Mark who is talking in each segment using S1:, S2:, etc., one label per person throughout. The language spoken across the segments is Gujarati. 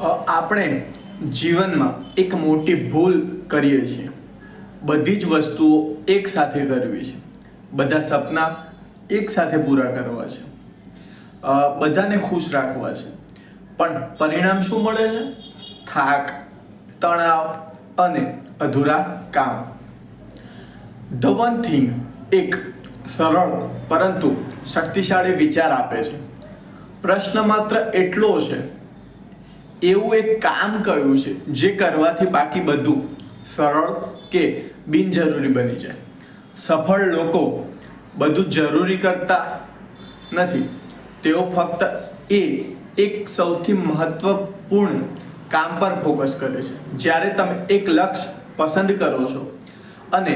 S1: આપણે જીવનમાં એક મોટી ભૂલ કરીએ છીએ. બધી જ વસ્તુઓ એક સાથે કરવી છે, બધા સપના એક સાથે પૂરા કરવા છે, બધાને ખુશ રાખવા છે, પણ પરિણામ શું મળે છે? થાક, તણાવ અને અધૂરા કામ. ધ વન થિંગ એક સરળ પરંતુ શક્તિશાળી વિચાર આપે છે. પ્રશ્ન માત્ર એટલો છે, એવું એક કામ કયું છે જે કરવાથી બાકી બધું સરળ કે બિનજરૂરી બની જાય? સફળ લોકો બધું જરૂરી કરતા નથી, તેઓ ફક્ત એક સૌથી મહત્વપૂર્ણ કામ પર ફોકસ કરે છે. જ્યારે તમે એક લક્ષ્ય પસંદ કરો છો અને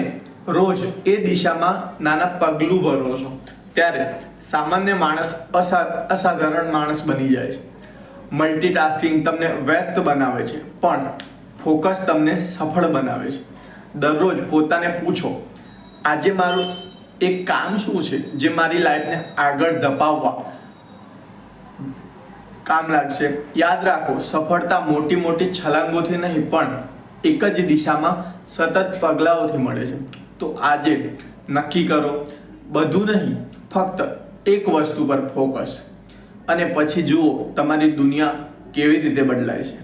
S1: રોજ એ દિશામાં નાના પગલું ભરો છો, ત્યારે સામાન્ય માણસ અસાધારણ માણસ બની જાય છે. મલ્ટીટાસ્કિંગ તમને વ્યસ્ત બનાવે છે, પણ ફોકસ તમને સફળ બનાવે છે. દરરોજ પોતાને પૂછો, આજે મારું એક કામ શું છે જે મારી લાઈફને આગળ ધપાવવા કામ લાગશે. યાદ રાખો, સફળતા મોટી મોટી છલાંગોથી નહીં, પણ એક જ દિશામાં સતત પગલાઓથી મળે છે. તો આજે નક્કી કરો, બધું નહીં, ફક્ત એક વસ્તુ પર ફોકસ, અને પછી જુઓ તમારી દુનિયા કેવી રીતે બદલાય છે.